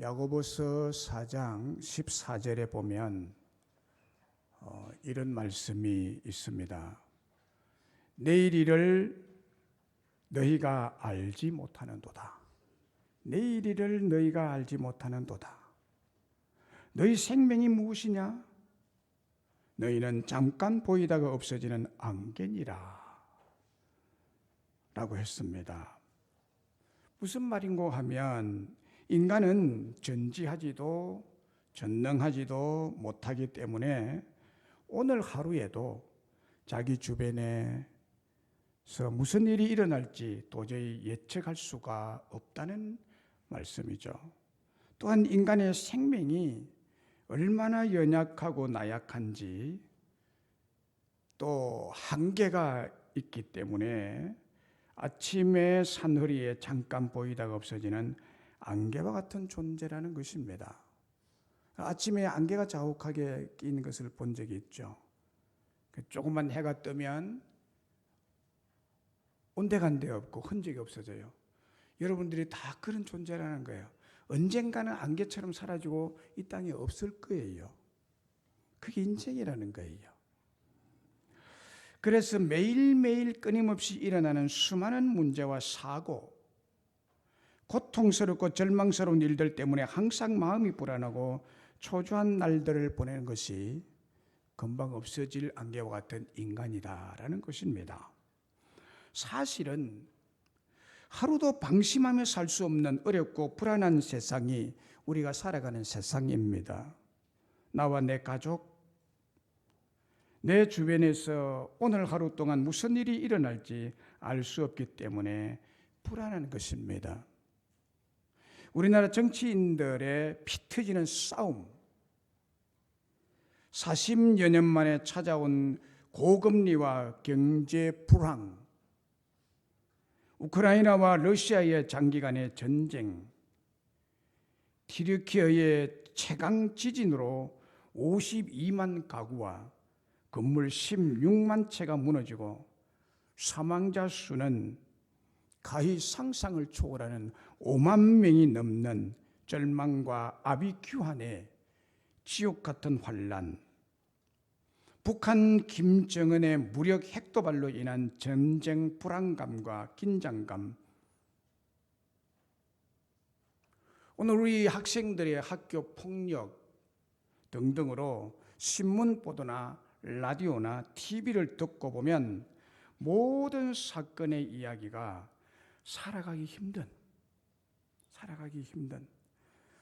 야고보서 4장 14절에 보면 이런 말씀이 있습니다. 내일 일을 너희가 알지 못하는도다. 내일 일을 너희가 알지 못하는도다. 너희 생명이 무엇이냐? 너희는 잠깐 보이다가 없어지는 안개니라 라고 했습니다. 무슨 말인고 하면 인간은 전지하지도 전능하지도 못하기 때문에 오늘 하루에도 자기 주변에서 무슨 일이 일어날지 도저히 예측할 수가 없다는 말씀이죠. 또한 인간의 생명이 얼마나 연약하고 나약한지 또 한계가 있기 때문에 아침에 산허리에 잠깐 보이다가 없어지는 안개와 같은 존재라는 것입니다. 아침에 안개가 자욱하게 낀 것을 본 적이 있죠. 조금만 해가 뜨면 온데간데 없고 흔적이 없어져요. 여러분들이 다 그런 존재라는 거예요. 언젠가는 안개처럼 사라지고 이 땅에 없을 거예요. 그게 인생이라는 거예요. 그래서 매일매일 끊임없이 일어나는 수많은 문제와 사고, 고통스럽고 절망스러운 일들 때문에 항상 마음이 불안하고 초조한 날들을 보내는 것이 금방 없어질 안개와 같은 인간이다라는 것입니다. 사실은 하루도 방심하며 살 수 없는 어렵고 불안한 세상이 우리가 살아가는 세상입니다. 나와 내 가족, 내 주변에서 오늘 하루 동안 무슨 일이 일어날지 알 수 없기 때문에 불안한 것입니다. 우리나라 정치인들의 피 터지는 싸움, 40여 년 만에 찾아온 고금리와 경제 불황, 우크라이나와 러시아의 장기간의 전쟁, 튀르키예의 최강 지진으로 52만 가구와 건물 16만 채가 무너지고 사망자 수는 가히 상상을 초월하는 5만 명이 넘는 절망과 아비규환의 지옥 같은 환란, 북한 김정은의 무력 핵도발로 인한 전쟁 불안감과 긴장감, 오늘 우리 학생들의 학교 폭력 등등으로 신문 보도나 라디오나 TV를 듣고 보면 모든 사건의 이야기가 살아가기 힘든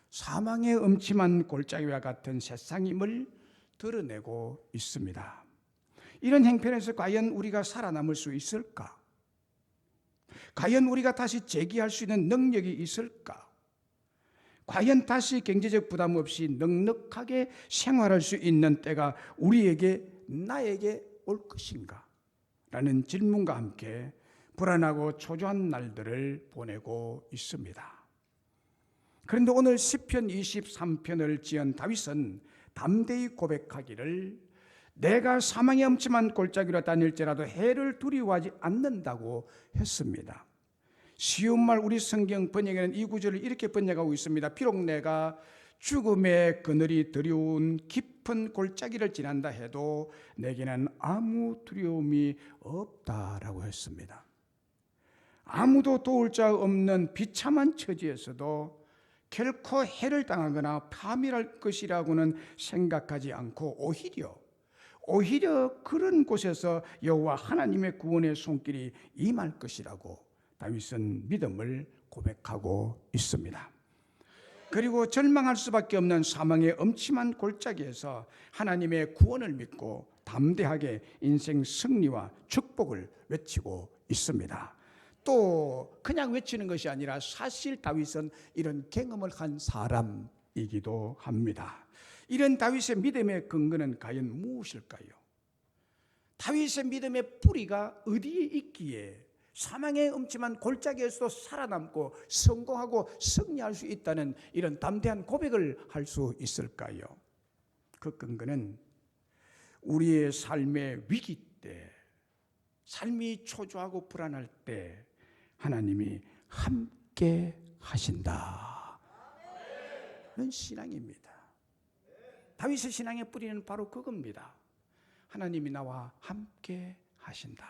사망의 음침한 골짜기와 같은 세상임을 드러내고 있습니다. 이런 형편에서 과연 우리가 살아남을 수 있을까? 과연 우리가 다시 재기할 수 있는 능력이 있을까? 과연 다시 경제적 부담 없이 넉넉하게 생활할 수 있는 때가 우리에게, 나에게 올 것인가? 라는 질문과 함께 불안하고 초조한 날들을 보내고 있습니다. 그런데 오늘 시편 23편을 지은 다윗은 담대히 고백하기를 내가 사망의 엄침한 골짜기로 다닐지라도 해를 두려워하지 않는다고 했습니다. 쉬운 말 우리 성경 번역에는 이 구절을 이렇게 번역하고 있습니다. 비록 내가 죽음의 그늘이 드리운 깊은 골짜기를 지난다 해도 내게는 아무 두려움이 없다라고 했습니다. 아무도 도울 자 없는 비참한 처지에서도 결코 해를 당하거나 파멸할 것이라고는 생각하지 않고 오히려 그런 곳에서 여호와 하나님의 구원의 손길이 임할 것이라고 다윗은 믿음을 고백하고 있습니다. 그리고 절망할 수밖에 없는 사망의 엄침한 골짜기에서 하나님의 구원을 믿고 담대하게 인생 승리와 축복을 외치고 있습니다. 또 그냥 외치는 것이 아니라 사실 다윗은 이런 경험을 한 사람이기도 합니다. 이런 다윗의 믿음의 근거는 과연 무엇일까요? 다윗의 믿음의 뿌리가 어디에 있기에 사망의 음침한 골짜기에서도 살아남고 성공하고 승리할 수 있다는 이런 담대한 고백을 할 수 있을까요? 그 근거는 우리의 삶의 위기 때, 삶이 초조하고 불안할 때 하나님이 함께 하신다. 바른 신앙입니다. 다윗의 신앙의 뿌리는 바로 그겁니다. 하나님이 나와 함께 하신다.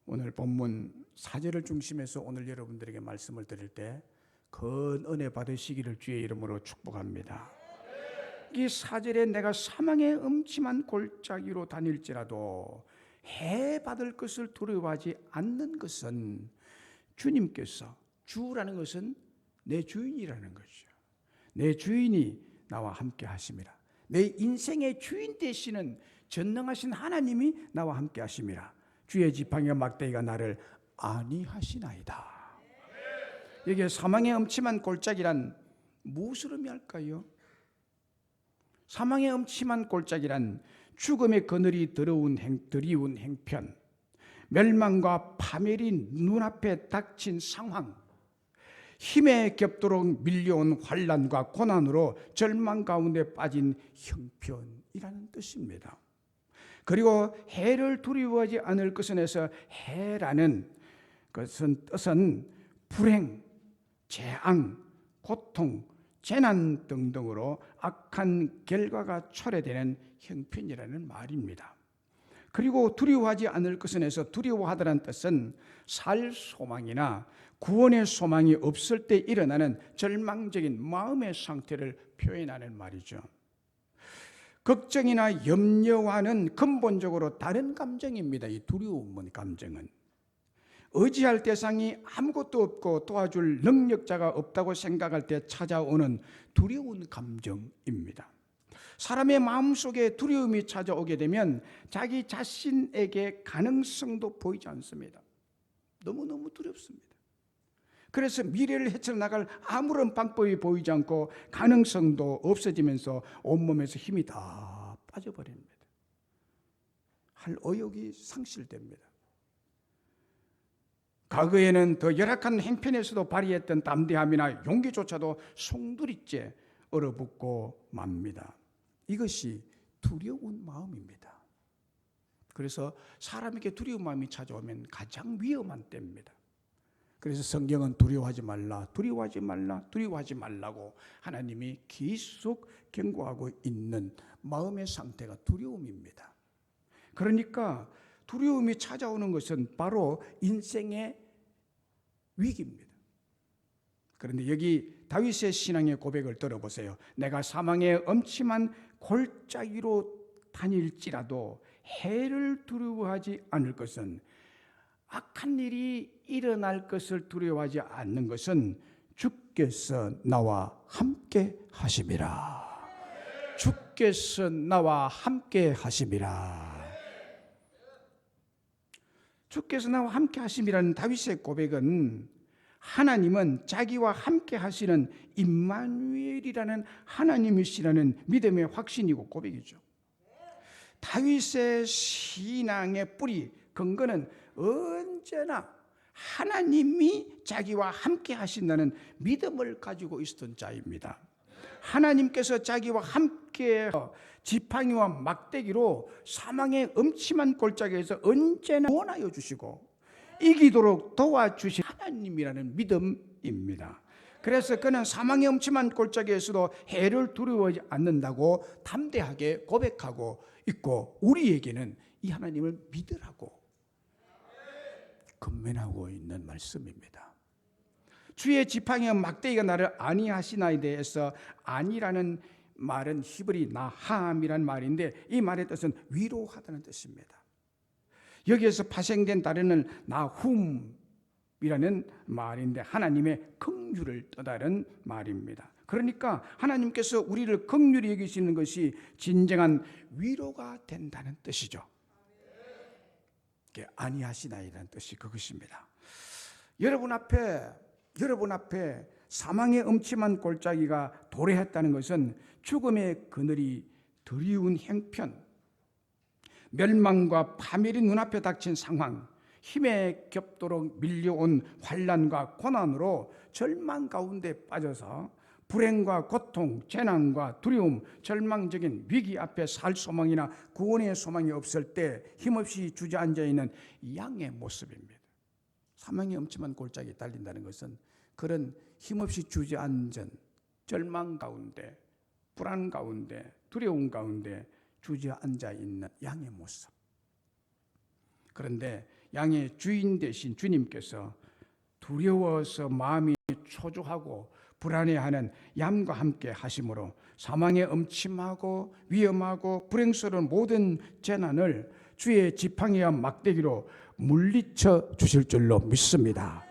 오늘 본문 4절을 중심해서 오늘 여러분들에게 말씀을 드릴 때 큰 은혜 받으시기를 주의 이름으로 축복합니다. 이 4절에 내가 사망의 음침한 골짜기로 다닐지라도 해받을 것을 두려워하지 않는 것은 주님께서, 주라는 것은 내 주인이라는 것이죠. 내 주인이 나와 함께 하심이라. 내 인생의 주인 되시는 전능하신 하나님이 나와 함께 하심이라. 주의 지팡이와 막대기가 나를 안위하시나이다. 여기에 사망의 음침한 골짜기란 무엇을 의미할까요? 사망의 음침한 골짜기란 죽음의 그늘이 드리운 행편, 멸망과 파멸이 눈앞에 닥친 상황, 힘에 겹도록 밀려온 환난과 고난으로 절망 가운데 빠진 형편이라는 뜻입니다. 그리고 해를 두려워하지 않을 것은 해서 해라는 것은 뜻은 불행, 재앙, 고통, 재난 등등으로 악한 결과가 초래되는 형편이라는 말입니다. 그리고 두려워하지 않을 것은 해서 두려워하다는 뜻은 살 소망이나 구원의 소망이 없을 때 일어나는 절망적인 마음의 상태를 표현하는 말이죠. 걱정이나 염려와는 근본적으로 다른 감정입니다. 이 두려움 감정은 의지할 대상이 아무것도 없고 도와줄 능력자가 없다고 생각할 때 찾아오는 두려운 감정입니다. 사람의 마음속에 두려움이 찾아오게 되면 자기 자신에게 가능성도 보이지 않습니다. 너무너무 두렵습니다. 그래서 미래를 헤쳐나갈 아무런 방법이 보이지 않고 가능성도 없어지면서 온몸에서 힘이 다 빠져버립니다. 할 의욕이 상실됩니다. 과거에는 더 열악한 행편에서도 발휘했던 담대함이나 용기조차도 송두리째 얼어붙고 맙니다. 이것이 두려운 마음입니다. 그래서 사람에게 두려운 마음이 찾아오면 가장 위험한 때입니다. 그래서 성경은 두려워하지 말라, 두려워하지 말라, 두려워하지 말라고 하나님이 계속 경고하고 있는 마음의 상태가 두려움입니다. 그러니까 두려움이 찾아오는 것은 바로 인생의 위기입니다. 그런데 여기 다윗의 신앙의 고백을 들어보세요. 내가 사망의 엄침한 골짜기로 다닐지라도 해를 두려워하지 않을 것은, 악한 일이 일어날 것을 두려워하지 않는 것은 주께서 나와 함께 하심이라. 주께서 나와 함께 하심이라. 주께서 나와 함께 하심이라는 다윗의 고백은 하나님은 자기와 함께 하시는 임마누엘이라는 하나님이시라는 믿음의 확신이고 고백이죠. 다윗의 신앙의 뿌리, 근거는 언제나 하나님이 자기와 함께 하신다는 믿음을 가지고 있었던 자입니다. 하나님께서 자기와 함께 지팡이와 막대기로 사망의 음침한 골짜기에서 언제나 구원하여 주시고 이기도록 도와주신 하나님이라는 믿음입니다. 그래서 그는 사망의 음침한 골짜기에서도 해를 두려워하지 않는다고 담대하게 고백하고 있고, 우리에게는 이 하나님을 믿으라고 권면하고 있는 말씀입니다. 주의 지팡이와 막대기가 나를 안위하시나에 대해서 안위라는 말은 히브리 나함이라는 말인데 이 말의 뜻은 위로하다는 뜻입니다. 여기에서 파생된 단어는 나훔이라는 말인데 하나님의 긍휼을 뜻하는 말입니다. 그러니까 하나님께서 우리를 긍휼히 여기시는 것이 진정한 위로가 된다는 뜻이죠. 안위하시나이라는 뜻이 그것입니다. 여러분 앞에 사망의 음침한 골짜기가 도래했다는 것은 죽음의 그늘이 드리운 행편, 멸망과 파멸이 눈앞에 닥친 상황, 힘에 겹도록 밀려온 환난과 고난으로 절망 가운데 빠져서 불행과 고통, 재난과 두려움, 절망적인 위기 앞에 살 소망이나 구원의 소망이 없을 때 힘없이 주저앉아 있는 양의 모습입니다. 사망의 엄침한 골짜기에 달린다는 것은 그런 힘없이 주저앉은 절망 가운데, 불안 가운데, 두려움 가운데 주저앉아 있는 양의 모습. 그런데 양의 주인 되신 주님께서 두려워서 마음이 초조하고 불안해하는 양과 함께 하심으로 사망의 음침하고 위험하고 불행스러운 모든 재난을 주의 지팡이와 막대기로 물리쳐 주실 줄로 믿습니다.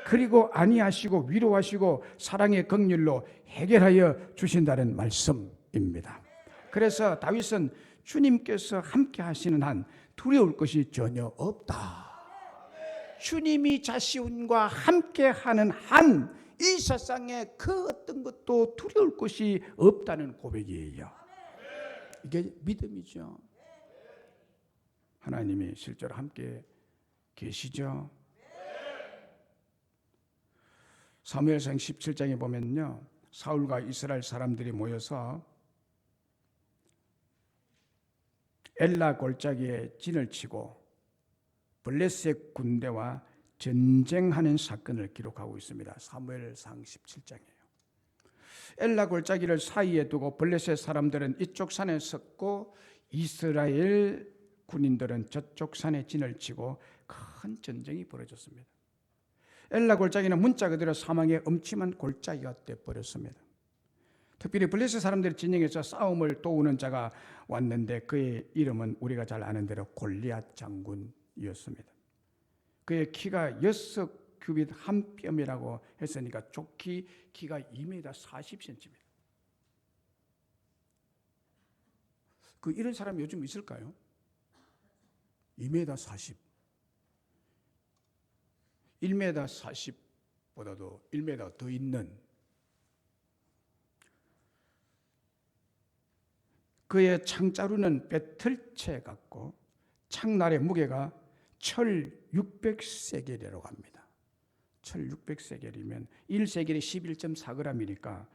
그리고 안위하시고 위로하시고 사랑의 긍휼로 해결하여 주신다는 말씀입니다. 그래서 다윗은 주님께서 함께 하시는 한 두려울 것이 전혀 없다. 주님이 자신과 함께 하는 한 이 세상에 그 어떤 것도 두려울 것이 없다는 고백이에요. 이게 믿음이죠. 하나님이 실제로 함께 계시죠. 사무엘상 17장에 보면요, 사울과 이스라엘 사람들이 모여서 엘라 골짜기에 진을 치고 블레셋 군대와 전쟁하는 사건을 기록하고 있습니다. 사무엘상 17장이에요. 엘라 골짜기를 사이에 두고 블레셋 사람들은 이쪽 산에 섰고 이스라엘 군인들은 저쪽 산에 진을 치고 큰 전쟁이 벌어졌습니다. 엘라 골짜기는 문자 그대로 사망의 음침한 골짜기가 되어버렸습니다. 특별히 블레셋 사람들이 진영에서 싸움을 도우는 자가 왔는데 그의 이름은 우리가 잘 아는 대로 골리앗 장군이었습니다. 그의 키가 6규빗 한 뼘이라고 했으니까 족히 키가 2m 40cm. 이런 사람 요즘 있을까요? 2m 40. 1m 40보다도 1m 더 있는 그의 창자루는 배틀채 같고 창날의 무게가 철 600세겔이라고 합니다. 철 600세겔이면 1세겔이 11.4g이니까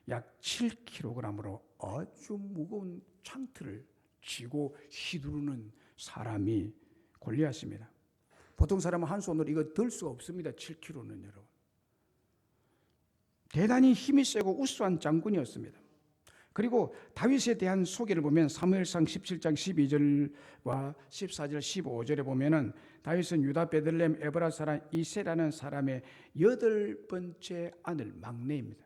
약 7kg으로 아주 무거운 창틀을 쥐고 휘두르는 사람이 골리앗입니다. 보통 사람은 한 손으로 이거 들 수가 없습니다. 7kg는 여러분. 대단히 힘이 세고 우수한 장군이었습니다. 그리고 다윗에 대한 소개를 보면 사무엘상 17장 12절과 14절 15절에 보면은 다윗은 유다 베들레헴 에브라 사람 이세라는 사람의 8번째 아들 막내입니다.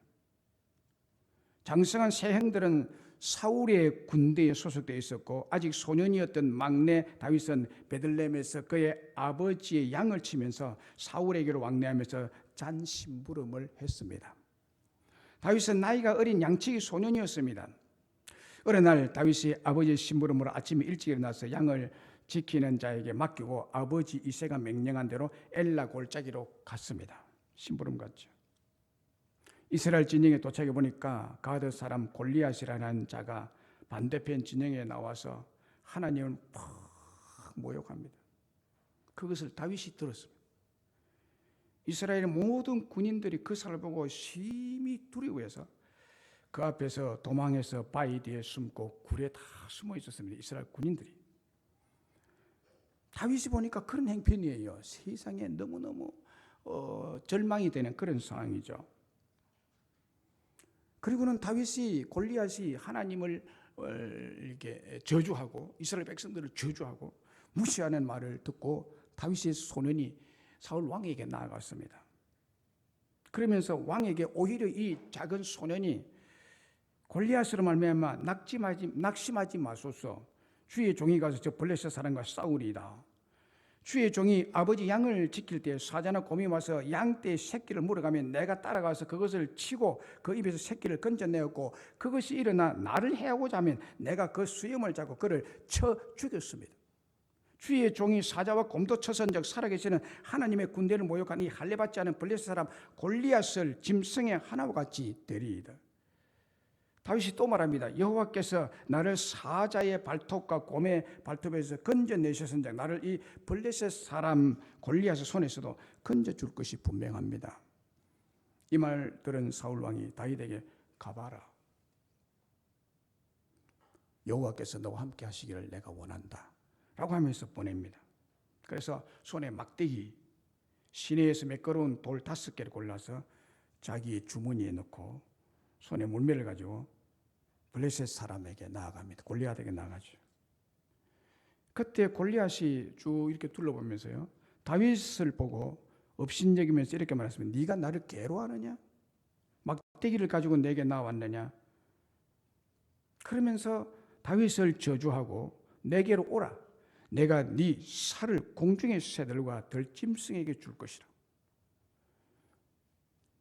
장성한 세 형들은 사울의 군대에 소속되어 있었고 아직 소년이었던 막내 다윗은 베들레헴에서 그의 아버지의 양을 치면서 사울에게로 왕래하면서 잔심부름을 했습니다. 다윗은 나이가 어린 양치기 소년이었습니다. 어느 날 다윗이 아버지의 심부름으로 아침에 일찍 일어나서 양을 지키는 자에게 맡기고 아버지 이새가 명령한 대로 엘라 골짜기로 갔습니다. 심부름 갔죠. 이스라엘 진영에 도착해 보니까 가드 사람 골리앗이라는 자가 반대편 진영에 나와서 하나님을 팍 모욕합니다. 그것을 다윗이 들었습니다. 이스라엘의 모든 군인들이 그 사람을 보고 심히 두려워해서 그 앞에서 도망해서 바위 뒤에 숨고 굴에 다 숨어 있었습니다. 이스라엘 군인들이. 다윗이 보니까 그런 행편이에요. 세상에 너무너무 절망이 되는 그런 상황이죠. 그리고는 다윗이 골리앗이 하나님을 이렇게 저주하고 이스라엘 백성들을 저주하고 무시하는 말을 듣고 다윗의 소년이 사울 왕에게 나아갔습니다. 그러면서 왕에게 오히려 이 작은 소년이 골리앗으로 말미암아 낙심하지 마소서. 주의 종이 가서 저 블레셋 사람과 싸우리이다. 주의 종이 아버지 양을 지킬 때 사자나 곰이 와서 양떼의 새끼를 물어가면 내가 따라가서 그것을 치고 그 입에서 새끼를 건져내었고 그것이 일어나 나를 해하고자 하면 내가 그 수염을 잡고 그를 쳐 죽였습니다. 주의 종이 사자와 곰도 쳐선적 살아계시는 하나님의 군대를 모욕한 이 할례받지 않은 블레셋 사람 골리앗을 짐승의 하나와 같이 되리이다. 다윗이 또 말합니다. 여호와께서 나를 사자의 발톱과 곰의 발톱에서 건져내셨은즉 나를 이 블레셋 사람 골리앗의 손에서도 건져줄 것이 분명합니다. 이 말 들은 사울 왕이 다윗에게 가봐라. 여호와께서 너와 함께 하시기를 내가 원한다. 라고 하면서 보냅니다. 그래서 손에 막대기, 시내에서 매끄러운 돌 5개를 골라서 자기 주머니에 넣고 손에 물매를 가지고 블레셋 사람에게 나아갑니다. 골리앗에게 나아가죠. 그때 골리앗이 쭉 이렇게 둘러보면서요, 다윗을 보고 업신여기면서 이렇게 말했습니다. 네가 나를 괴로워하느냐? 막대기를 가지고 내게 나왔느냐? 그러면서 다윗을 저주하고 내게로 오라. 내가 네 살을 공중의 새들과 들짐승에게 줄 것이라.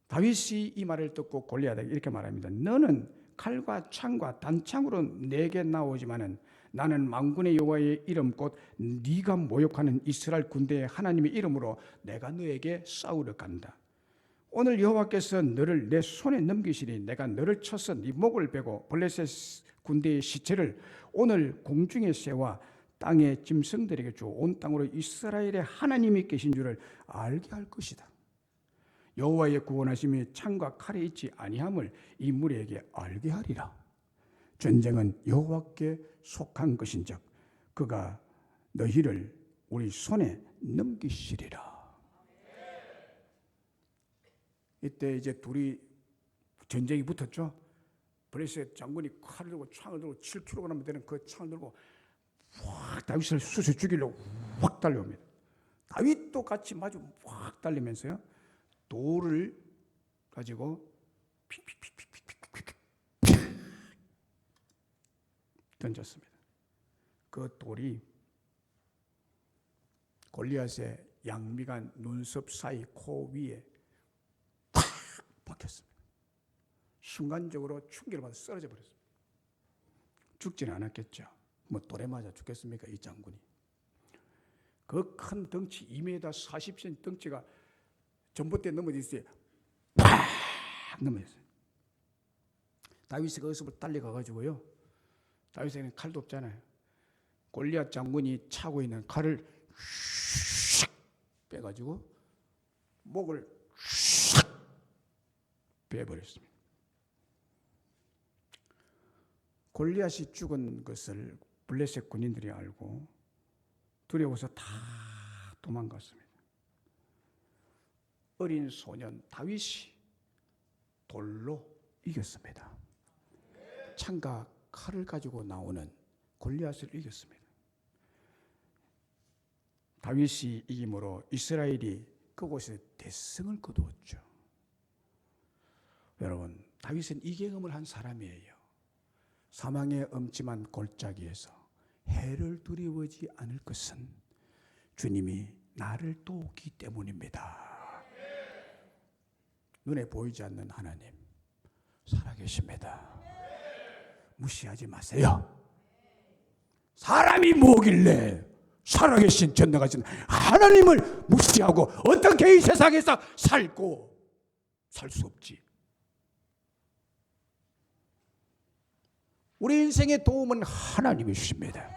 다윗이 이 말을 듣고 골리앗에게 이렇게 말합니다. 너는 칼과 창과 단창으로 내게 나오지만은 나는 만군의 여호와의 이름 곧 네가 모욕하는 이스라엘 군대의 하나님의 이름으로 내가 너에게 싸우러 간다. 오늘 여호와께서 너를 내 손에 넘기시니 내가 너를 쳐서 네 목을 베고 블레셋 군대의 시체를 오늘 공중의 새와 땅의 짐승들에게 주 온 땅으로 이스라엘의 하나님이 계신 줄을 알게 할 것이다. 여호와의 구원하심이 창과 칼에 있지 아니함을 이 무리에게 알게 하리라. 전쟁은 여호와께 속한 것인즉 그가 너희를 우리 손에 넘기시리라. 이때 이제 둘이 전쟁이 붙었죠. 블레셋 장군이 칼을 들고 창을 들고 7kg 되는 그 창을 들고 확 다윗을 쑤셔 죽이려고 확 달려옵니다. 다윗도 같이 마주 확 달리면서요, 돌을 가지고 던졌습니다. 그 돌이 골리앗의 양미간 눈썹 사이 코 위에 팍 박혔습니다. 순간적으로 충격을 받아 쓰러져 버렸습니다. 죽지는 않았겠죠. 뭐 돌에 맞아 죽겠습니까? 이 장군이. 그 큰 덩치 2m 40cm 덩치가 전봇대에 넘어졌어요. 팍 넘어졌어요. 다윗이 거기서 달려가가지고요, 다윗에게는 칼도 없잖아요. 골리앗 장군이 차고 있는 칼을 슉 빼가지고 목을 슉 빼버렸습니다. 골리앗이 죽은 것을 블레셋 군인들이 알고 두려워서 다 도망갔습니다. 어린 소년 다윗이 돌로 이겼습니다. 창과 칼을 가지고 나오는 골리앗을 이겼습니다. 다윗이 이김으로 이스라엘이 그곳에 대승을 거두었죠. 여러분, 다윗은 이 경험을 한 사람이에요. 사망의 엄침한 골짜기에서 해를 두려워하지 않을 것은 주님이 나를 돕기 때문입니다. 눈에 보이지 않는 하나님 살아계십니다. 무시하지 마세요. 사람이 뭐길래 살아계신 전능하신 하나님을 무시하고 어떻게 이 세상에서 살고 살 수 없지. 우리 인생의 도움은 하나님이십니다.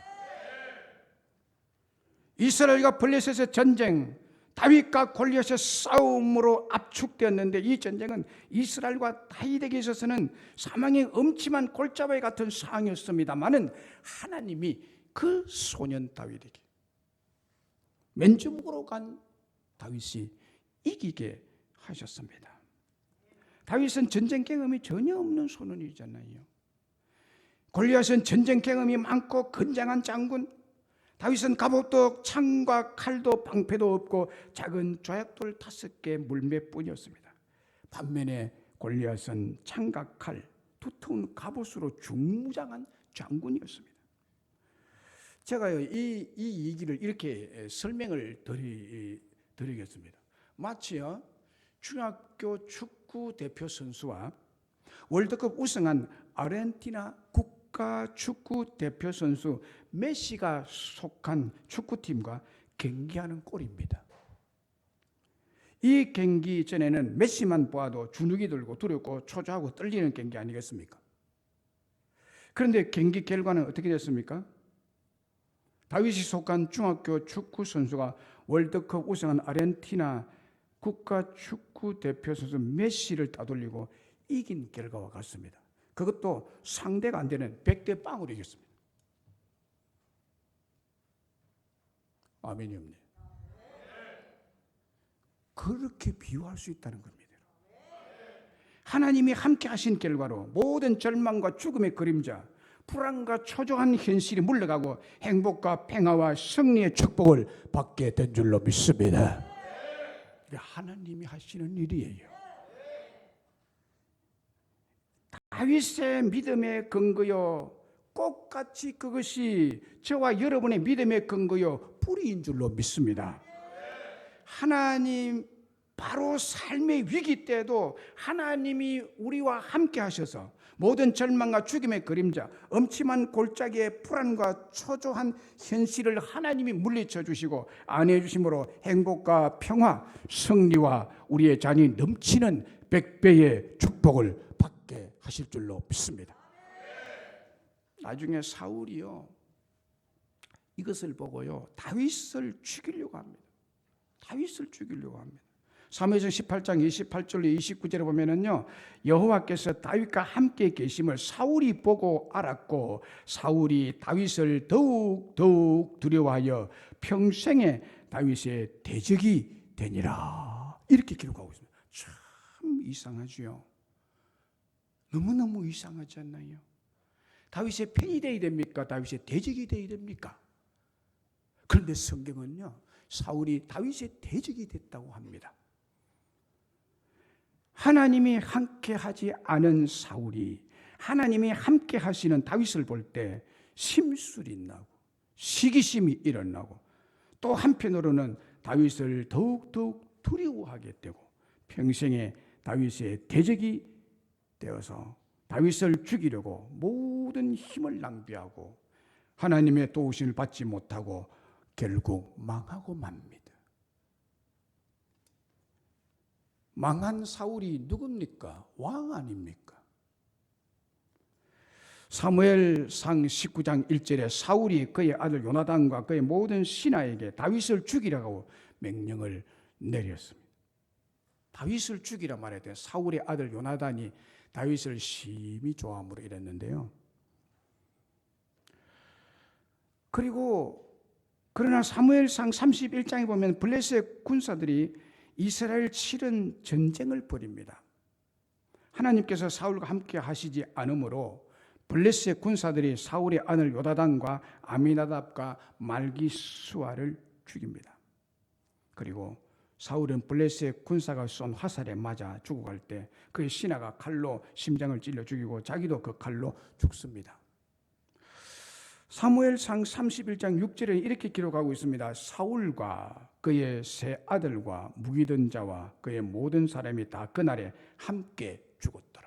이스라엘과 블레셋의 전쟁, 다윗과 골리앗의 싸움으로 압축되었는데 이 전쟁은 이스라엘과 다윗에게 있어서는 사망의 엄침한 골짜기 같은 상황이었습니다마는 하나님이 그 소년 다윗에게 맨주먹으로 간 다윗이 이기게 하셨습니다. 다윗은 전쟁 경험이 전혀 없는 소년이잖아요. 골리앗은 전쟁 경험이 많고 건장한 장군, 다윗은 갑옷도 창과 칼도 방패도 없고 작은 조약돌 5개 물매뿐이었습니다. 반면에 골리앗은 창과 칼, 두터운 갑옷으로 중무장한 장군이었습니다. 제가요 이 얘기를 이렇게 설명을 드리겠습니다. 마치요 중학교 축구 대표 선수와 월드컵 우승한 아르헨티나 국가 축구 대표 선수 메시가 속한 축구팀과 경기하는 꼴입니다. 이 경기 전에는 메시만 보아도 주눅이 들고 두렵고 초조하고 떨리는 경기 아니겠습니까? 그런데 경기 결과는 어떻게 됐습니까? 다윗이 속한 중학교 축구 선수가 월드컵 우승한 아르헨티나 국가 축구 대표 선수 메시를 따돌리고 이긴 결과와 같습니다. 그것도 상대가 안 되는 100대 0으로 이겼습니다. 아멘이 없네. 그렇게 비유할 수 있다는 겁니다. 하나님이 함께 하신 결과로 모든 절망과 죽음의 그림자, 불안과 초조한 현실이 물러가고 행복과 평화와 승리의 축복을 받게 된 줄로 믿습니다. 하나님이 하시는 일이에요. 다윗의 믿음의 근거요, 꽃같이 그것이 저와 여러분의 믿음의 근거요, 뿌리인 줄로 믿습니다. 하나님, 바로 삶의 위기 때도 하나님이 우리와 함께 하셔서 모든 절망과 죽음의 그림자, 엄침한 골짜기의 불안과 초조한 현실을 하나님이 물리쳐 주시고 안해 주심으로 행복과 평화, 승리와 우리의 잔이 넘치는 100배의 축복을 받게 하실 줄로 믿습니다. 나중에 사울이요, 이것을 보고요, 다윗을 죽이려고 합니다. 다윗을 죽이려고 합니다. 사무엘상 18장 28절로 29절에 보면은요, 여호와께서 다윗과 함께 계심을 사울이 보고 알았고 사울이 다윗을 더욱 두려워하여 평생에 다윗의 대적이 되니라. 이렇게 기록하고 있습니다. 참 이상하지요. 너무너무 이상하지 않나요? 다윗의 편이 되어야 됩니까? 다윗의 대적이 되어야 됩니까? 그런데 성경은요, 사울이 다윗의 대적이 됐다고 합니다. 하나님이 함께 하지 않은 사울이 하나님이 함께 하시는 다윗을 볼 때 심술이 나고 시기심이 일어나고 또 한편으로는 다윗을 더욱 두려워하게 되고 평생에 다윗의 대적이 되어서 다윗을 죽이려고 모든 힘을 낭비하고 하나님의 도우심을 받지 못하고 결국 망하고 맙니다. 망한 사울이 누굽니까? 왕 아닙니까? 사무엘상 19장 1절에 사울이 그의 아들 요나단과 그의 모든 신하에게 다윗을 죽이라고 명령을 내렸습니다. 다윗을 죽이라 말해야 돼. 사울의 아들 요나단이 다윗을 심히 좋아함으로 이랬는데요. 그러나 사무엘상 31장에 보면 블레셋 군사들이 이스라엘 치른 전쟁을 벌입니다. 하나님께서 사울과 함께 하시지 않으므로 블레셋 군사들이 사울의 아들 요다단과 아미나답과 말기수아를 죽입니다. 그리고 사울은 블레셋 군사가 쏜 화살에 맞아 죽어갈 때 그의 신하가 칼로 심장을 찔러 죽이고 자기도 그 칼로 죽습니다. 사무엘상 31장 6절에 이렇게 기록하고 있습니다. 사울과 그의 세 아들과 무기든 자와 그의 모든 사람이 다 그날에 함께 죽었더라.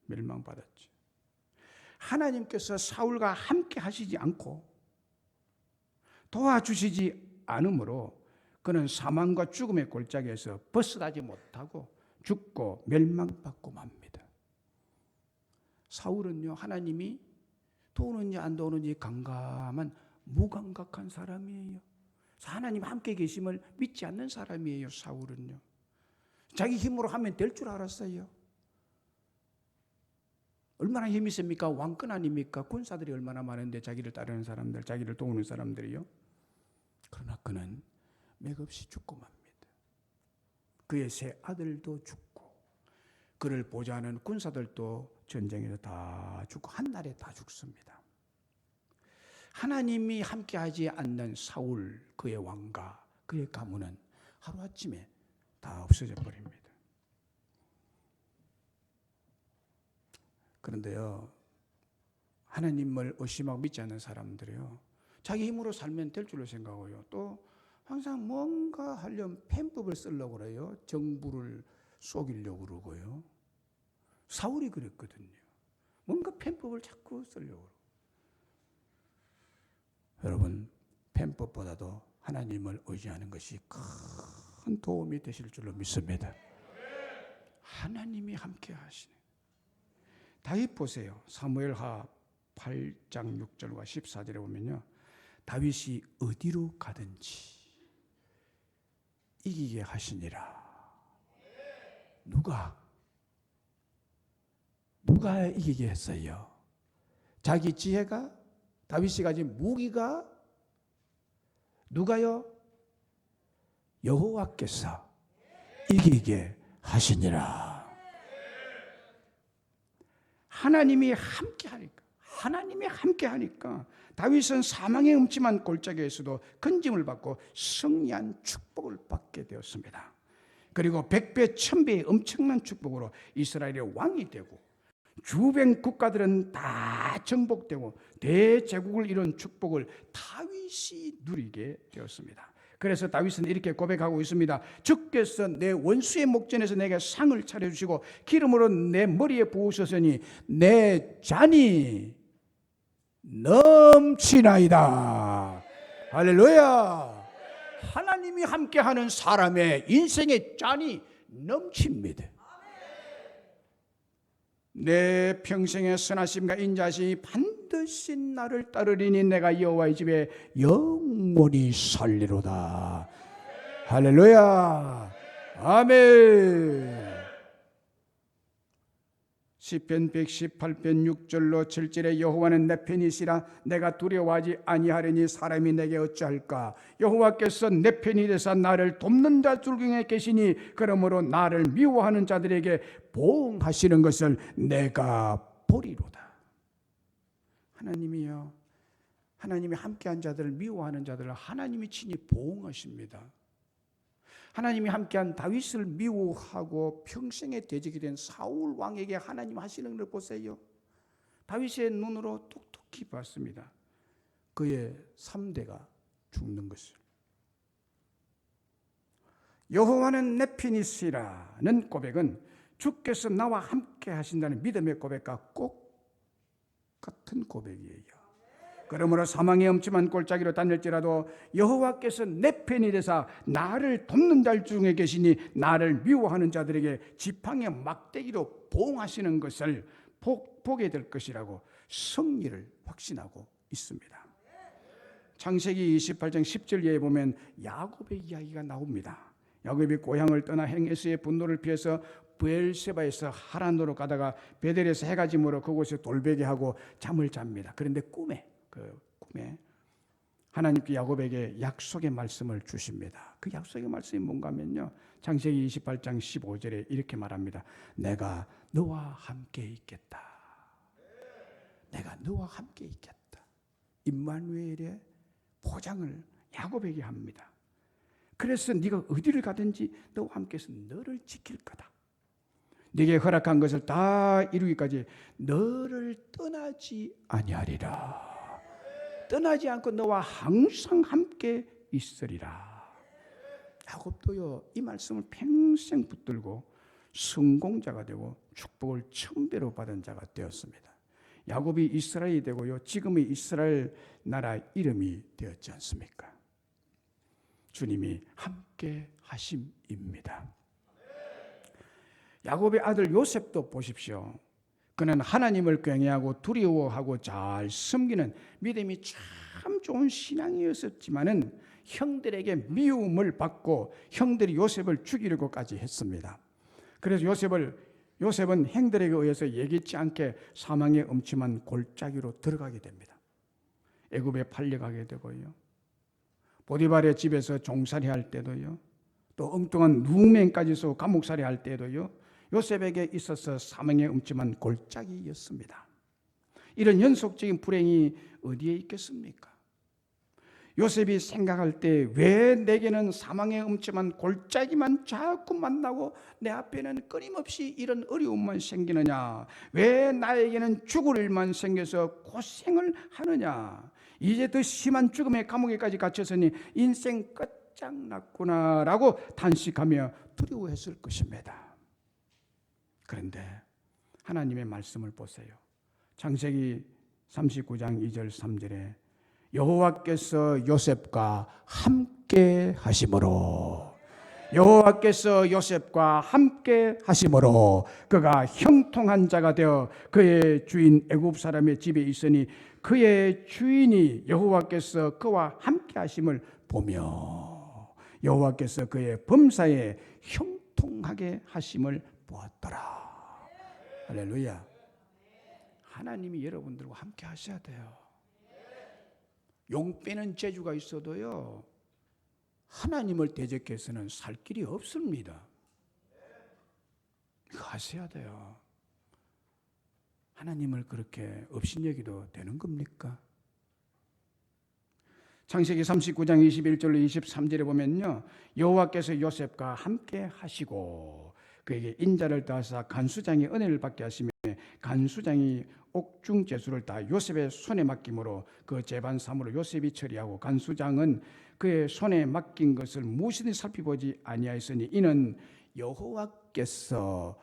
멸망받았지. 하나님께서 사울과 함께 하시지 않고 도와주시지 않으므로 그는 사망과 죽음의 골짜기에서 벗어나지 못하고 죽고 멸망받고 맙니다. 사울은요, 하나님이 도우는지 안 도우는지 감감한 무감각한 사람이에요. 하나님 함께 계심을 믿지 않는 사람이에요. 사울은요, 자기 힘으로 하면 될 줄 알았어요. 얼마나 힘이 셉니까? 왕권 아닙니까? 군사들이 얼마나 많은데 자기를 따르는 사람들, 자기를 도우는 사람들이요. 그러나 그는 맥없이 죽고 맙니다. 그의 세 아들도 죽고 그를 보좌하는 군사들도 전쟁에서 다 죽고 한날에 다 죽습니다. 하나님이 함께하지 않는 사울, 그의 왕가, 그의 가문은 하루아침에 다 없어져 버립니다. 그런데요, 하나님을 의심하고 믿지 않는 사람들이요, 자기 힘으로 살면 될 줄로 생각하고요, 또 항상 뭔가 하려면 편법을 쓰려고 그래요. 정부를 속이려고 그러고요. 사울이 그랬거든요. 뭔가 편법을 자꾸 쓰려고. 여러분, 편법보다도 하나님을 의지하는 것이 큰 도움이 되실 줄로 믿습니다. 하나님이 함께 하시네. 다윗 보세요. 사무엘하 8장 6절과 14절에 보면요, 다윗이 어디로 가든지 이기게 하시니라. 누가 이기게 했어요? 자기 지혜가? 다윗이 가진 무기가? 누가요? 여호와께서 이기게 하시니라. 하나님이 함께 하니까 다윗은 사망의 음침한 골짜기에서도 건짐을 받고 승리한 축복을 받게 되었습니다. 그리고 100배, 1000배의 엄청난 축복으로 이스라엘의 왕이 되고 주변 국가들은 다 정복되고 대제국을 이룬 축복을 다윗이 누리게 되었습니다. 그래서 다윗은 이렇게 고백하고 있습니다. 주께서 내 원수의 목전에서 내게 상을 차려주시고 기름으로 내 머리에 부으셨으니 내 잔이 넘치나이다. 할렐루야. 하나님이 함께하는 사람의 인생의 잔이 넘칩니다. 내 평생의 선하심과 인자심이 반드시 나를 따르리니 내가 여호와의 집에 영원히 살리로다. 할렐루야. 아멘. 시편 118편 6절로 7절에 여호와는 내 편이시라 내가 두려워하지 아니하리니 사람이 내게 어찌할까. 여호와께서 내 편이 되사 나를 돕는 자 중에 계시니 그러므로 나를 미워하는 자들에게 보응하시는 것을 내가 보리로다. 하나님이요, 하나님이 함께한 자들을 미워하는 자들을 하나님이 친히 보응하십니다. 하나님이 함께한 다윗을 미워하고 평생에 대적이 된 사울 왕에게 하나님 하시는 걸 보세요. 다윗의 눈으로 똑똑히 봤습니다. 그의 3대가 죽는 것을. 여호와는 내 편이시라는 고백은 주께서 나와 함께 하신다는 믿음의 고백과 꼭 같은 고백이에요. 그러므로 사망의 엄침한 골짜기로 다닐지라도 여호와께서 내 편이 되사 나를 돕는 자 중에 계시니 나를 미워하는 자들에게 지팡이의 막대기로 보응하시는 것을 보게 될 것이라고 승리를 확신하고 있습니다. 창세기 28장 10절 이하에 보면 야곱의 이야기가 나옵니다. 야곱이 고향을 떠나 행에서의 분노를 피해서 브엘세바에서 하란으로 가다가 베델에서 해가 지므로 그곳에 돌베개하고 잠을 잡니다. 그런데 꿈에 하나님께 야곱에게 약속의 말씀을 주십니다. 그 약속의 말씀이 뭔가 하면요, 창세기 28장 15절에 이렇게 말합니다. 내가 너와 함께 있겠다. 내가 너와 함께 있겠다. 임마누엘의 보장을 야곱에게 합니다. 그래서 네가 어디를 가든지 너와 함께해서 너를 지킬 거다. 네게 허락한 것을 다 이루기까지 너를 떠나지 아니하리라. 떠나지 않고 너와 항상 함께 있으리라. 야곱도요, 이 말씀을 평생 붙들고 성공자가 되고 축복을 1000배로 받은 자가 되었습니다. 야곱이 이스라엘이 되고요, 지금의 이스라엘 나라 이름이 되었지 않습니까? 주님이 함께 하심입니다. 야곱의 아들 요셉도 보십시오. 그는 하나님을 경외하고 두려워하고 잘 섬기는 믿음이 참 좋은 신앙이었지만은 형들에게 미움을 받고 형들이 요셉을 죽이려고까지 했습니다. 그래서 요셉은 형들에게 의해서 예기치 않게 사망의 음침한 골짜기로 들어가게 됩니다. 애굽에 팔려가게 되고요, 보디발의 집에서 종살이 할 때도요, 또 엉뚱한 누명까지서 감옥살이 할 때도요, 요셉에게 있어서 사망의 음침한 골짜기였습니다. 이런 연속적인 불행이 어디에 있겠습니까? 요셉이 생각할 때 왜 내게는 사망의 음침한 골짜기만 자꾸 만나고 내 앞에는 끊임없이 이런 어려움만 생기느냐? 왜 나에게는 죽을 일만 생겨서 고생을 하느냐? 이제 더 심한 죽음의 감옥에까지 갇혔으니 인생 끝장났구나라고 단식하며 두려워했을 것입니다. 그런데 하나님의 말씀을 보세요. 창세기 39장 2절 3절에 여호와께서 요셉과 함께 하심으로, 여호와께서 요셉과 함께 하심으로 그가 형통한 자가 되어 그의 주인 애굽 사람의 집에 있으니 그의 주인이 여호와께서 그와 함께 하심을 보며 여호와께서 그의 범사에 형통하게 하심을 보았더라. 할렐루야. 하나님이 여러분들과 함께 하셔야 돼요. 용 빼는 재주가 있어도요, 하나님을 대적해서는 살 길이 없습니다. 이거 하셔야 돼요. 하나님을 그렇게 업신여기도 되는 겁니까? 창세기 39장 21절로 23절에 보면요, 여호와께서 요셉과 함께 하시고 그에게 인자를 더하사 간수장의 은혜를 받게 하시며 간수장이 옥중 제수를 다 요셉의 손에 맡김으로 그 재반 사무를 요셉이 처리하고 간수장은 그의 손에 맡긴 것을 무엇이든지 살펴보지 아니하였으니 이는 여호와께서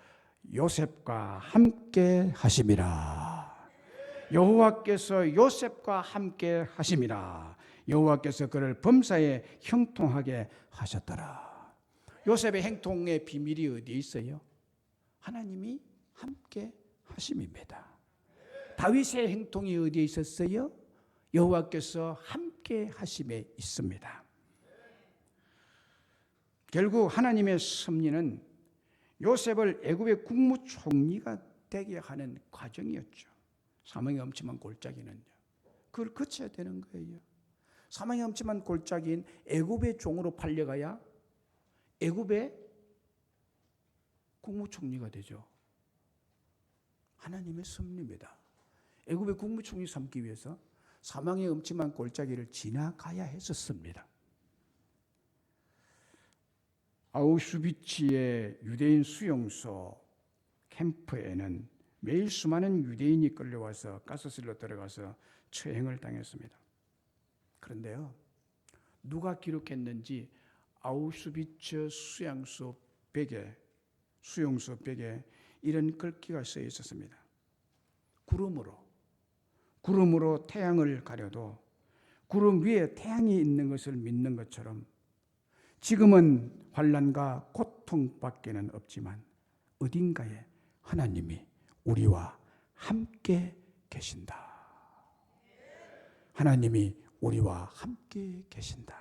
요셉과 함께 하심이라. 여호와께서 요셉과 함께 하심이라. 여호와께서 그를 범사에 형통하게 하셨더라. 요셉의 행통의 비밀이 어디에 있어요? 하나님이 함께 하심입니다. 다윗의 행통이 어디에 있었어요? 여호와께서 함께 하심에 있습니다. 결국 하나님의 섭리는 요셉을 애굽의 국무총리가 되게 하는 과정이었죠. 사망의 엄침한 골짜기는요, 그걸 거쳐야 되는 거예요. 사망의 엄침한 골짜기인 애굽의 종으로 팔려가야 애굽의 국무총리가 되죠. 하나님의 섭리입니다. 애굽의 국무총리 삼기 위해서 사망의 엄침한 골짜기를 지나가야 했었습니다. 아우슈비츠의 유대인 수용소 캠프에는 매일 수많은 유대인이 끌려와서 가스실로 들어가서 처형을 당했습니다. 그런데요, 누가 기록했는지 아우슈비츠 수용소 벽에 이런 글귀가 쓰여 있었습니다. 구름으로 태양을 가려도 구름 위에 태양이 있는 것을 믿는 것처럼 지금은 환난과 고통밖에는 없지만 어딘가에 하나님이 우리와 함께 계신다. 하나님이 우리와 함께 계신다.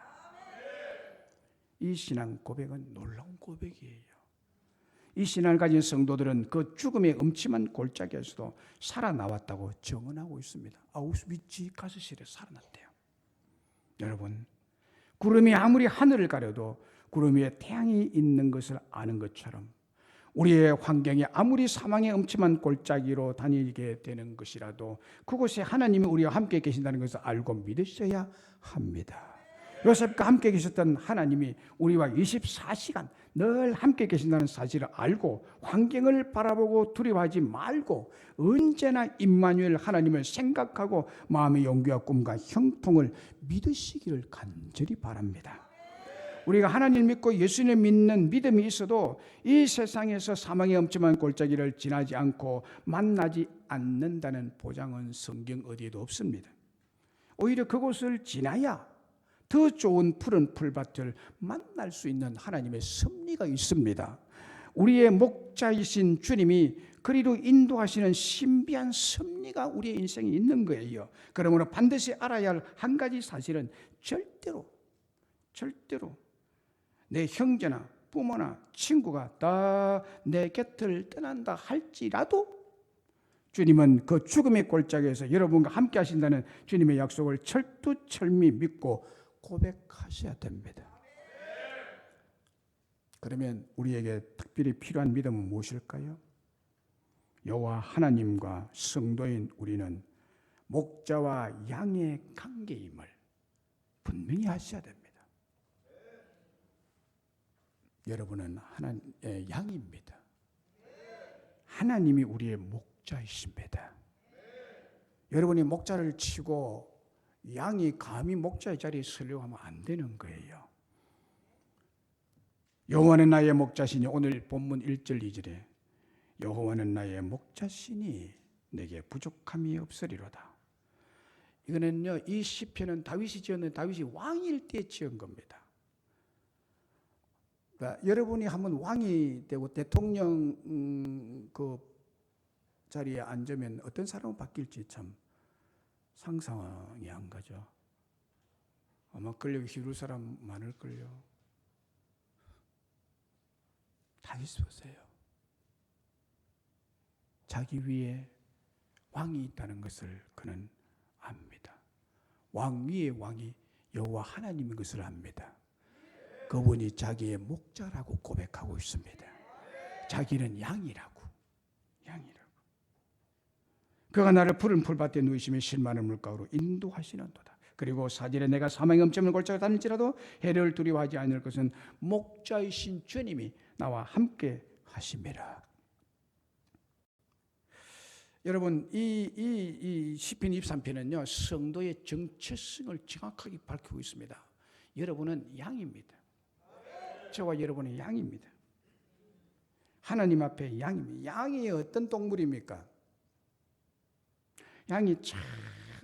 이 신앙 고백은 놀라운 고백이에요. 이 신앙을 가진 성도들은 그 죽음의 음침한 골짜기에서도 살아나왔다고 증언하고 있습니다. 아우슈비츠 가스실에 살아났대요. 여러분, 구름이 아무리 하늘을 가려도 구름 위에 태양이 있는 것을 아는 것처럼 우리의 환경이 아무리 사망의 음침한 골짜기로 다니게 되는 것이라도 그곳에 하나님이 우리와 함께 계신다는 것을 알고 믿으셔야 합니다. 요셉과 함께 계셨던 하나님이 우리와 24시간 늘 함께 계신다는 사실을 알고 환경을 바라보고 두려워하지 말고 언제나 임마누엘 하나님을 생각하고 마음의 용기와 꿈과 형통을 믿으시기를 간절히 바랍니다. 우리가 하나님을 믿고 예수님을 믿는 믿음이 있어도 이 세상에서 사망의 엄침한 골짜기를 지나지 않고 만나지 않는다는 보장은 성경 어디에도 없습니다. 오히려 그곳을 지나야 더 좋은 푸른 풀밭을 만날 수 있는 하나님의 섭리가 있습니다. 우리의 목자이신 주님이 그리로 인도하시는 신비한 섭리가 우리의 인생에 있는 거예요. 그러므로 반드시 알아야 할 한 가지 사실은 절대로 내 형제나 부모나 친구가 다 내 곁을 떠난다 할지라도 주님은 그 죽음의 골짜기에서 여러분과 함께 하신다는 주님의 약속을 철두철미 믿고 고백하셔야 됩니다. 그러면 우리에게 특별히 필요한 믿음은 무엇일까요? 여호와 하나님과 성도인 우리는 목자와 양의 관계임을 분명히 하셔야 됩니다. 여러분은 하나님의 양입니다. 하나님이 우리의 목자이십니다. 여러분이 목자를 치고 양이 감히 목자의 자리에 서려고 하면 안 되는 거예요. 여호와는 나의 목자시니 오늘 본문 1절 2절에 여호와는 나의 목자시니 내게 부족함이 없으리로다. 이거는요, 이 시편은 다윗이 지었는데 다윗이 왕일 때 지은 겁니다. 그러니까 여러분이 한번 왕이 되고 대통령 그 자리에 앉으면 어떤 사람은 바뀔지 참 상상이 안 가죠. 아마 끌려기 싫을 사람 많을걸요. 다윗 보세요. 자기 위에 왕이 있다는 것을 그는 압니다. 왕 위에 왕이 여호와 하나님인 것을 압니다. 그분이 자기의 목자라고 고백하고 있습니다. 자기는 양이라고. 그가 나를 푸른 풀밭에 누이시며 실마른 물가로 인도하시는도다. 그리고 사절에 내가 사망의 엄청난 골짜기에 다닐지라도 해를 두려워하지 않을 것은 목자이신 주님이 나와 함께 하심이라. 여러분, 이 시편 23편은요 성도의 정체성을 정확하게 밝히고 있습니다. 여러분은 양입니다. 저와 여러분은 양입니다. 하나님 앞에 양입니다. 양이 어떤 동물입니까? 양이 참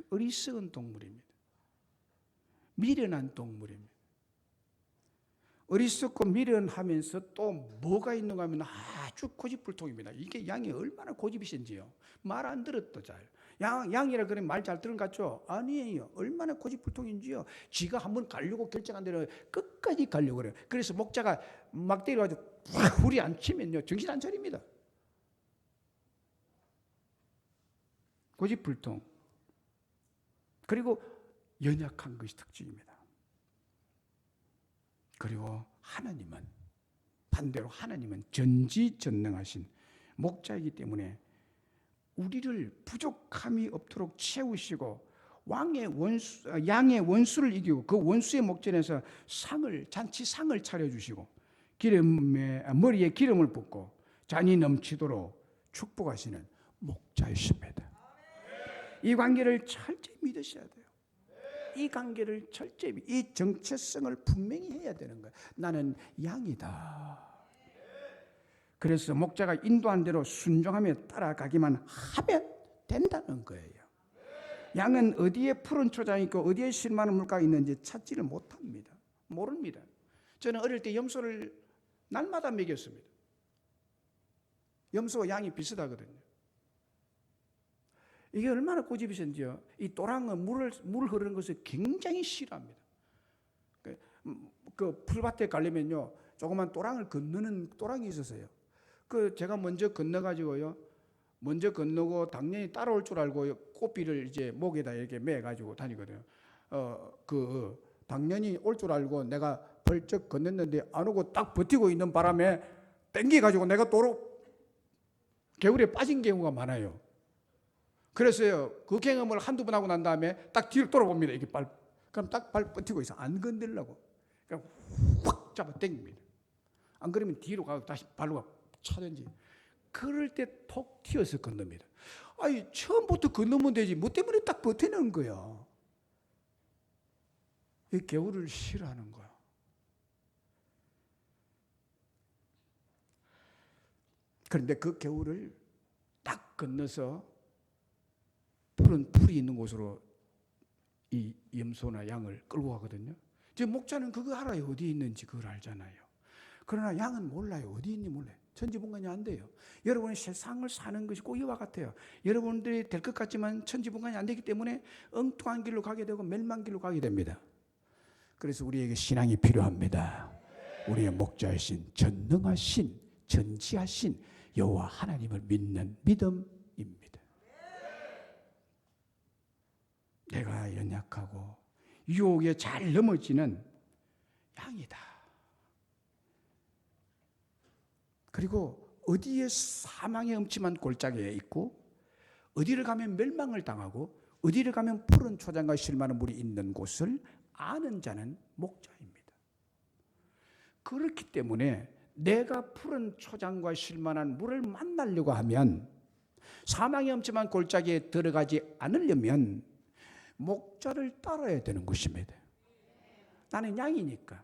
어리석은 동물입니다. 미련한 동물입니다. 어리석고 미련하면서 또 뭐가 있는가 하면 아주 고집불통입니다. 이게 양이 얼마나 고집이신지요. 말 안 들었도 잘. 양이라 그러면 말 잘 들은 것 같죠? 아니에요. 얼마나 고집불통인지요. 지가 한번 가려고 결정한 대로 끝까지 가려고 그래요. 그래서 목자가 막 때려가지고 후리 안 치면요 정신 안 차립니다. 고집불통. 그리고 연약한 것이 특징입니다. 그리고 하나님은 반대로 하나님은 전지전능하신 목자이기 때문에 우리를 부족함이 없도록 채우시고 양의 원수를 이기고 그 원수의 목전에서 잔치상을 차려주시고 머리에 기름을 붓고 잔이 넘치도록 축복하시는 목자이십니다. 이 관계를 철저히 믿으셔야 돼요. 이 관계를 철저히, 이 정체성을 분명히 해야 되는 거예요. 나는 양이다. 그래서 목자가 인도한 대로 순종하며 따라가기만 하면 된다는 거예요. 양은 어디에 푸른 초장이 있고 어디에 실마는 물가가 있는지 찾지를 못합니다. 모릅니다. 저는 어릴 때 염소를 날마다 먹였습니다. 염소와 양이 비슷하거든요. 이게 얼마나 고집이신지요. 이 또랑은 물 흐르는 것을 굉장히 싫어합니다. 그 풀밭에 가려면요 조그만 또랑을 건너는 또랑이 있었어요. 제가 먼저 건너가지고요. 먼저 건너고 당연히 따라올 줄 알고 꽃비를 이제 목에다 이렇게 매가지고 다니거든요. 당연히 올 줄 알고 내가 벌쩍 건넜는데 안 오고 딱 버티고 있는 바람에 땡겨가지고 내가 도로 개울에 빠진 경우가 많아요. 그래서요 그 경험을 한두 번 하고 난 다음에 딱 뒤로 돌아봅니다. 이렇게 그럼 딱 발 버티고 있어. 안 건들려고. 그냥 확 잡아 당깁니다. 안 그러면 뒤로 가고 다시 발로 차든지. 그럴 때 톡 튀어서 건넙니다. 아니 처음부터 건너면 되지 뭐 때문에 딱 버티는 거야. 이 개울을 싫어하는 거야. 그런데 그 개울을 딱 건너서 푸른 풀이 있는 곳으로 이 염소나 양을 끌고 가거든요. 제 목자는 그거 알아요. 어디 있는지 그걸 알잖아요. 그러나 양은 몰라요. 어디 있는지 몰라요. 천지분간이 안 돼요. 여러분이 세상을 사는 것이 꼭 이와 같아요. 여러분들이 될 것 같지만 천지분간이 안 되기 때문에 엉뚱한 길로 가게 되고 멸망길로 가게 됩니다. 그래서 우리에게 신앙이 필요합니다. 우리의 목자이신 전능하신 전지하신 여호와 하나님을 믿는 믿음입니다. 내가 연약하고 유혹에 잘 넘어지는 양이다. 그리고 어디에 사망의 음침한 골짜기에 있고 어디를 가면 멸망을 당하고 어디를 가면 푸른 초장과 실마는 물이 있는 곳을 아는 자는 목자입니다. 그렇기 때문에 내가 푸른 초장과 실만한 물을 만나려고 하면 사망의 엄침한 골짜기에 들어가지 않으려면 목자를 따라야 되는 것입니다. 나는 양이니까.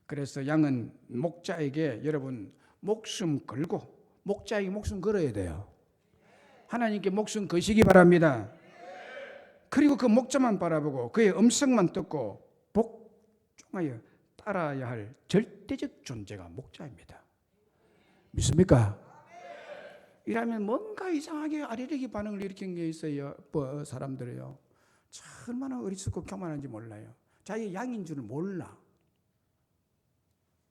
그래서 양은 목자에게 여러분 목숨 걸고 목자에게 목숨 걸어야 돼요. 하나님께 목숨 거시기 바랍니다. 그리고 그 목자만 바라보고 그의 음성만 듣고 복종하여 따라야 할 절대적 존재가 목자입니다. 믿습니까? 이라면 뭔가 이상하게 아리르기 반응을 일으킨 게 있어요. 사람들이요. 참 얼마나 어리석고 교만한지 몰라요. 자기 양인 줄을 몰라.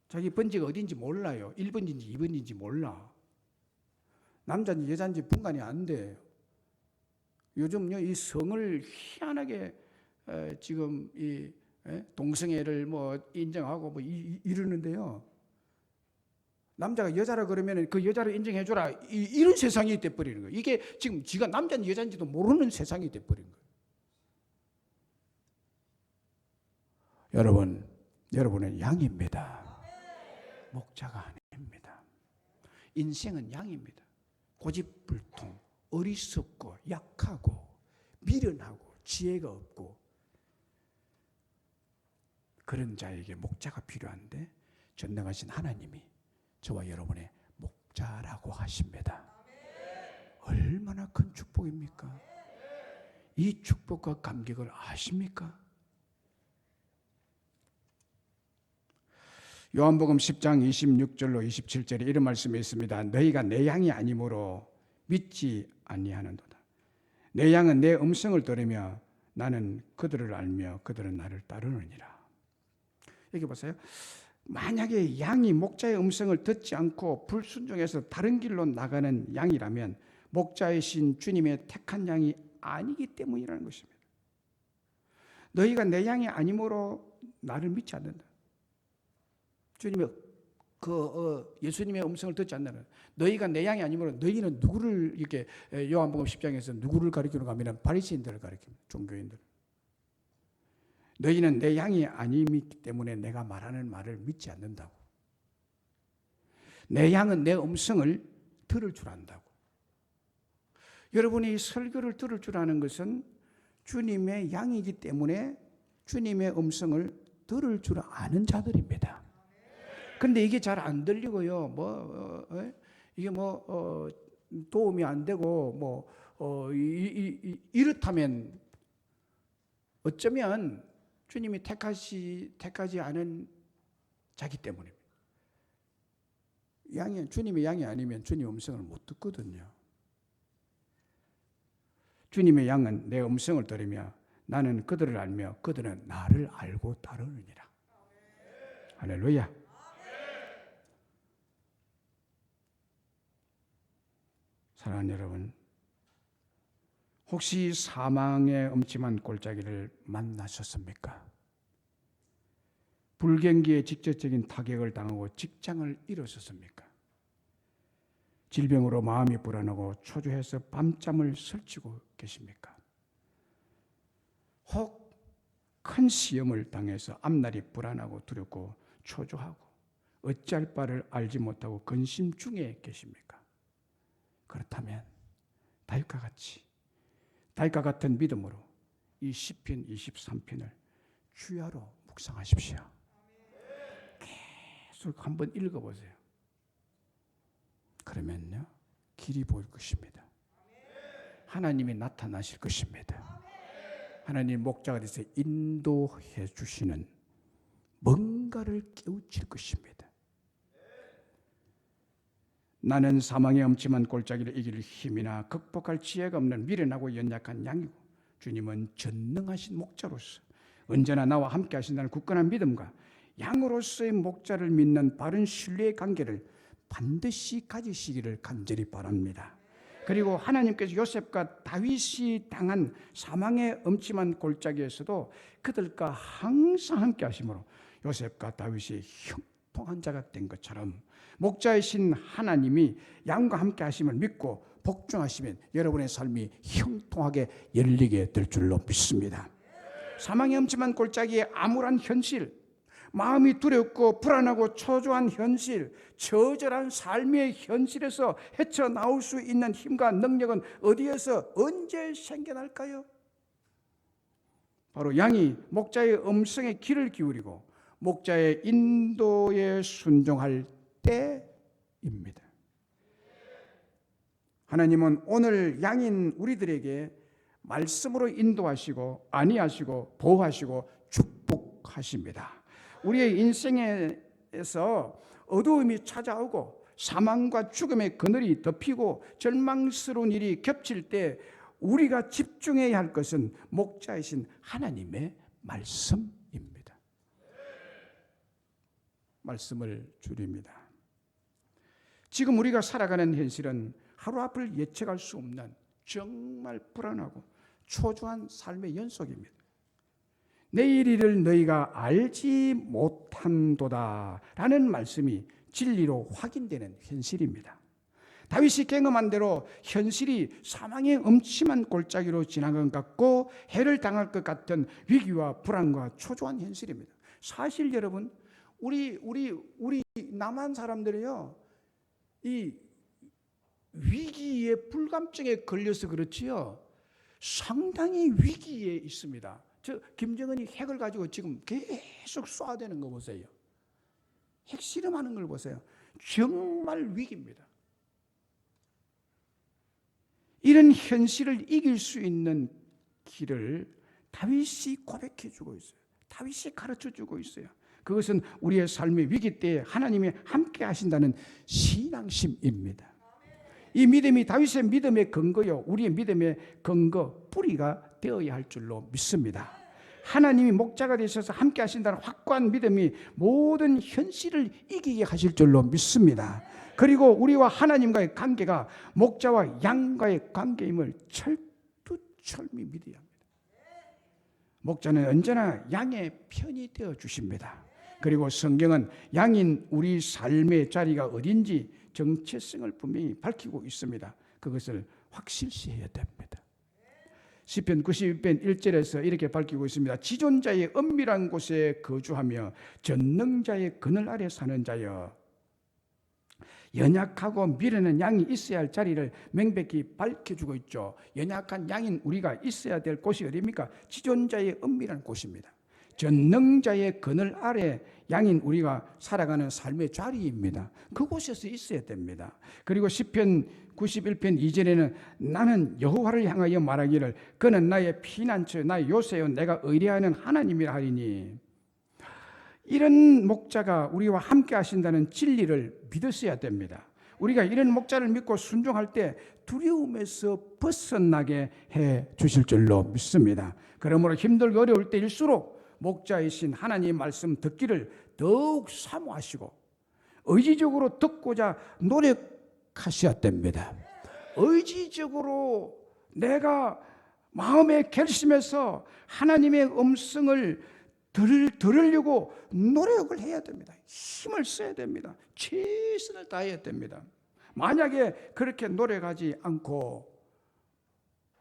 자기 번지가 어딘지 몰라요. 1번인지 2번인지 몰라. 남자인지 여자인지 분간이 안 돼요. 요즘요 이 성을 희한하게 지금 이 동성애를 뭐 인정하고 뭐 이러는데요. 남자가 여자라 그러면 그 여자를 인정해줘라. 이런 세상이 돼버리는 거예요. 이게 지금 지가 남자인지 여자인지도 모르는 세상이 돼버린 거예요. 여러분은 양입니다. 목자가 아닙니다. 인생은 양입니다. 고집불통, 어리석고 약하고 미련하고 지혜가 없고 그런 자에게 목자가 필요한데 전능하신 하나님이 저와 여러분의 목자라고 하십니다. 얼마나 큰 축복입니까? 이 축복과 감격을 아십니까? 요한복음 10장 26절로 27절에 이런 말씀이 있습니다. 너희가 내 양이 아니므로 믿지 아니하는도다. 내 양은 내 음성을 들으며 나는 그들을 알며 그들은 나를 따르느니라. 여기 보세요. 만약에 양이 목자의 음성을 듣지 않고 불순종해서 다른 길로 나가는 양이라면 목자이신 주님의 택한 양이 아니기 때문이라는 것입니다. 너희가 내 양이 아니므로 나를 믿지 않는다. 주님의 예수님의 음성을 듣지 않는다. 너희가 내 양이 아니므로 너희는 누구를 이렇게 요한복음 10장에서 누구를 가리키는가 하면 바리새인들을 가리킵니다. 종교인들. 너희는 내 양이 아니기 때문에 내가 말하는 말을 믿지 않는다고. 내 양은 내 음성을 들을 줄 안다고. 여러분이 설교를 들을 줄 아는 것은 주님의 양이기 때문에 주님의 음성을 들을 줄 아는 자들입니다. 근데 이게 잘 안 들리고요. 이게 도움이 안 되고 이렇다면 어쩌면 주님이 택하지 않은 자기 때문입니다. 주님의 양이 아니면 주님 음성을 못 듣거든요. 주님의 양은 내 음성을 들으며 나는 그들을 알며 그들은 나를 알고 따르느니라. 할렐루야. 사랑하는 여러분, 혹시 사망의 음침한 골짜기를 만나셨습니까? 불경기에 직접적인 타격을 당하고 직장을 잃으셨습니까? 질병으로 마음이 불안하고 초조해서 밤잠을 설치고 계십니까? 혹 큰 시험을 당해서 앞날이 불안하고 두렵고 초조하고 어찌할 바를 알지 못하고 근심 중에 계십니까? 그렇다면 다윗과 같은 믿음으로 이 시편 23편을 주야로 묵상하십시오. 계속 한번 읽어보세요. 그러면요, 길이 보일 것입니다. 하나님이 나타나실 것입니다. 하나님 목자가 돼서 인도해 주시는 뭔가를 깨우칠 것입니다. 나는 사망의 엄침한 골짜기를 이길 힘이나 극복할 지혜가 없는 미련하고 연약한 양이고 주님은 전능하신 목자로서 언제나 나와 함께 하신다는 굳건한 믿음과 양으로서의 목자를 믿는 바른 신뢰의 관계를 반드시 가지시기를 간절히 바랍니다. 그리고 하나님께서 요셉과 다윗이 당한 사망의 엄침한 골짜기에서도 그들과 항상 함께 하심으로 요셉과 다윗이 형통한 자가 된 것처럼 목자이신 하나님이 양과 함께 하심을 믿고 복종하시면 여러분의 삶이 형통하게 열리게 될 줄로 믿습니다. 사망의 엄침한 골짜기의 암울한 현실, 마음이 두렵고 불안하고 초조한 현실, 처절한 삶의 현실에서 헤쳐나올 수 있는 힘과 능력은 어디에서 언제 생겨날까요? 바로 양이 목자의 음성에 귀를 기울이고 목자의 인도에 순종할 때입니다. 하나님은 오늘 양인 우리들에게 말씀으로 인도하시고 안위하시고 보호하시고 축복하십니다. 우리의 인생에서 어두움이 찾아오고 사망과 죽음의 그늘이 덮이고 절망스러운 일이 겹칠 때 우리가 집중해야 할 것은 목자이신 하나님의 말씀입니다. 말씀을 줄입니다. 지금 우리가 살아가는 현실은 하루 앞을 예측할 수 없는 정말 불안하고 초조한 삶의 연속입니다. 내일 일을 너희가 알지 못한도다 라는 말씀이 진리로 확인되는 현실입니다. 다윗이 경험한 대로 현실이 사망의 음침한 골짜기로 지나간 것 같고 해를 당할 것 같은 위기와 불안과 초조한 현실입니다. 사실 여러분, 우리 남한 사람들이요, 이 위기의 불감증에 걸려서 그렇지요, 상당히 위기에 있습니다. 김정은이 핵을 가지고 지금 계속 쏴대는 거 보세요. 핵 실험하는 걸 보세요. 정말 위기입니다. 이런 현실을 이길 수 있는 길을 다윗이 고백해주고 있어요. 다윗이 가르쳐주고 있어요. 그것은 우리의 삶의 위기 때에 하나님이 함께 하신다는 신앙심입니다. 이 믿음이 다윗의 믿음의 근거요, 우리의 믿음의 근거, 뿌리가 되어야 할 줄로 믿습니다. 하나님이 목자가 되셔서 함께 하신다는 확고한 믿음이 모든 현실을 이기게 하실 줄로 믿습니다. 그리고 우리와 하나님과의 관계가 목자와 양과의 관계임을 철두철미 믿어야 합니다. 목자는 언제나 양의 편이 되어 주십니다. 그리고 성경은 양인 우리 삶의 자리가 어딘지 정체성을 분명히 밝히고 있습니다. 그것을 확실시해야 됩니다. 시편 91편 1절에서 이렇게 밝히고 있습니다. 지존자의 은밀한 곳에 거주하며 전능자의 그늘 아래 사는 자여, 연약하고 미련한 양이 있어야 할 자리를 명백히 밝혀주고 있죠. 연약한 양인 우리가 있어야 될 곳이 어디입니까? 지존자의 은밀한 곳입니다. 전능자의 그늘 아래 양인 우리가 살아가는 삶의 자리입니다. 그곳에서 있어야 됩니다. 그리고 시편 91편 2절에는 나는 여호와를 향하여 말하기를 그는 나의 피난처 나의 요새요 내가 의뢰하는 하나님이라 하리니, 이런 목자가 우리와 함께 하신다는 진리를 믿으셔야 됩니다. 우리가 이런 목자를 믿고 순종할 때 두려움에서 벗어나게 해 주실 줄로 믿습니다. 그러므로 힘들고 어려울 때일수록 목자이신 하나님의 말씀 듣기를 더욱 사모하시고 의지적으로 듣고자 노력하셔야 됩니다. 의지적으로 내가 마음에 결심해서 하나님의 음성을 들으려고 노력을 해야 됩니다. 힘을 써야 됩니다. 최선을 다해야 됩니다. 만약에 그렇게 노력하지 않고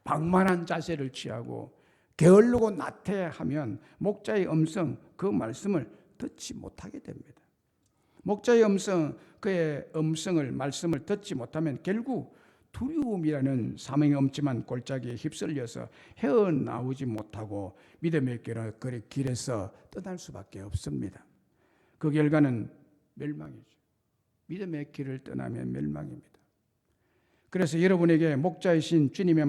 방만한 자세를 취하고 게을르고 나태하면 목자의 음성, 그 말씀을 듣지 못하게 됩니다. 목자의 음성, 그의 음성을, 말씀을 듣지 못하면 결국 두려움이라는 사망의 엄침한 골짜기에 휩쓸려서 헤어나오지 못하고 믿음의 길에서 떠날 수밖에 없습니다. 그 결과는 멸망이죠. 믿음의 길을 떠나면 멸망입니다. 그래서 여러분에게 목자이신 주님의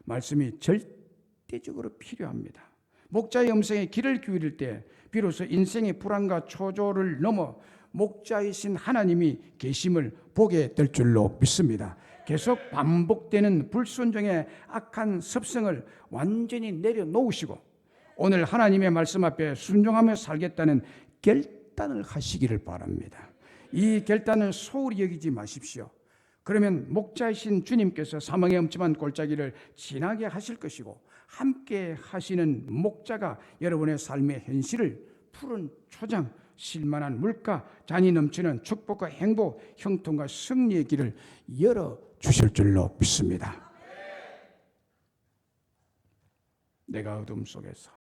말씀이 절대적으로 필요합니다. 목자의 음성에 귀를 기울일 때 비로소 인생의 불안과 초조를 넘어 목자이신 하나님이 계심을 보게 될 줄로 믿습니다. 계속 반복되는 불순종의 악한 습성을 완전히 내려놓으시고 오늘 하나님의 말씀 앞에 순종하며 살겠다는 결단을 하시기를 바랍니다. 이 결단을 소홀히 여기지 마십시오. 그러면 목자이신 주님께서 사망의 엄침한 골짜기를 지나게 하실 것이고 함께 하시는 목자가 여러분의 삶의 현실을 푸른 초장, 실만한 물가, 잔이 넘치는 축복과 행복, 형통과 승리의 길을 열어주실 줄로 믿습니다. 내가 어둠 속에서